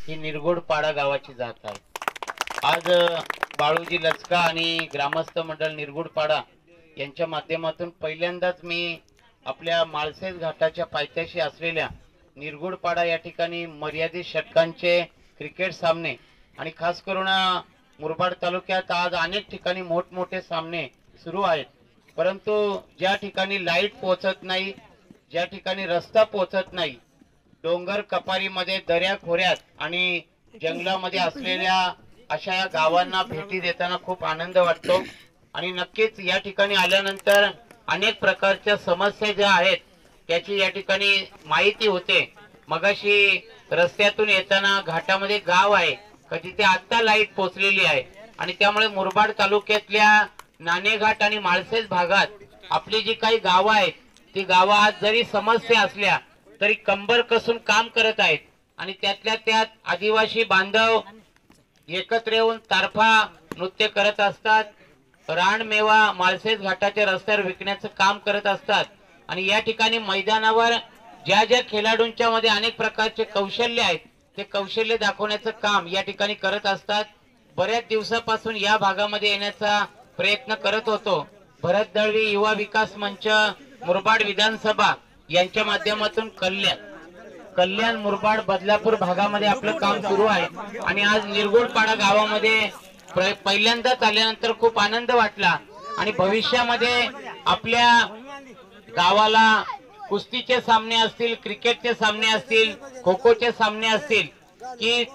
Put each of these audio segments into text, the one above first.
ही निरगुडपाडा गावाची जात आहे। आज बाळूजी लचका आणि ग्रामस्थ मंडळ निरगुडपाडा यांच्या माध्यमातून पहिल्यांदाच मी आपल्या माळशेज घाटाच्या पायथ्याशी असलेल्या निरगुडपाडा या ठिकाणी मर्यादित षटकांचे क्रिकेट सामने आणि खास करून मुरबाड तालुक्यात आज अनेक ठिकाणी मोठमोठे सामने सुरू आहेत। परंतु ज्या ठिकाणी लाईट पोहोचत नाही, ज्या ठिकाणी रस्ता पोहोचत नाही, डोंगर कपारीमध्ये दऱ्या खोऱ्यात आणि जंगलामध्ये असलेल्या अशा या गावांना भेटी देताना खूप आनंद वाटतो। आणि नक्कीच या ठिकाणी आल्यानंतर अनेक प्रकारच्या समस्या ज्या आहेत त्याची या ठिकाणी माहिती होते। मगाशी रस्त्यातून येताना घाटामध्ये गाव आहे का तिथे आता लाईट पोहोचलेली आहे आणि त्यामुळे मुरबाड तालुक्यातल्या नाणेघाट आणि माळशेज भागात आपली जी काही गावं आहेत ती गावं आज जरी समस्या असल्या तरी कंबर कसून काम करत आहेत आणि त्यातल्या त्यात आदिवासी बांधव एकत्र येऊन तारफा नृत्य करत असतात, रानमेवा माळशेज घाटाच्या रस्त्यावर विकण्याचं काम करत असतात। आणि या ठिकाणी मैदानावर ज्या ज्या खेळाडूंच्या मध्ये अनेक प्रकारचे कौशल्य आहेत ते कौशल्य दाखवण्याचं काम या ठिकाणी करत असतात। बऱ्याच दिवसापासून या भागामध्ये येण्याचा प्रयत्न करत होतो। भरत दळवी युवा विकास मंच मुरबाड विधानसभा यांच्या माध्यमातून कल्याण मुरबाड बदलापूर भागामध्ये आपलं काम सुरू आहे आणि आज निरगुडपाडा गावामध्ये पहिल्यांदाच आल्यानंतर खूप आनंद वाटला। आणि भविष्यामध्ये आपल्या गावाला कुस्तीचे सामने असतील, क्रिकेटचे सामने असतील, खो खोचे सामने असतील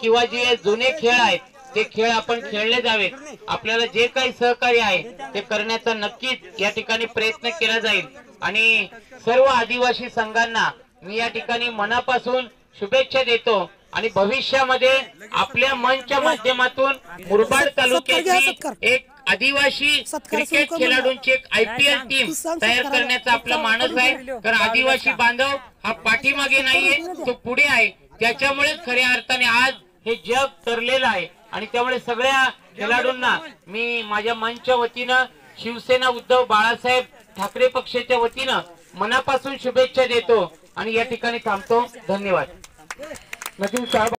किंवा जे जुने खेळ आहेत ते खेळ आपण खेळले जावेत। आपल्याला जे काही सहकार्य आहे ते करण्याचा नक्कीच या ठिकाणी प्रयत्न केला जाईल। आणि सर्व आदिवासी संघांना मी या ठिकाणी मनापासून शुभेच्छा देतो आणि भविष्यामध्ये आपल्या मंचच्या माध्यमातून मुरबाड तालुक्याची एक आदिवासी क्रिकेट खेळाडूंची एक IPL टीम तयार करण्याचा आपला मानस आहे। कारण आदिवासी बांधव हा पाठीमागे नाहीये, तो पुढे आहे। त्याच्यामुळे खऱ्या अर्थाने आज हे जग तरलेलं आहे आणि त्यामुळे सगळ्या खेळाडूंना मी माझ्या मंचच्या वतीनं शिवसेना उद्धव बाळासाहेब ठाकरे पक्षाच्या वतीनं मनापासून शुभेच्छा देतो आणि या ठिकाणी थांबतो। धन्यवाद।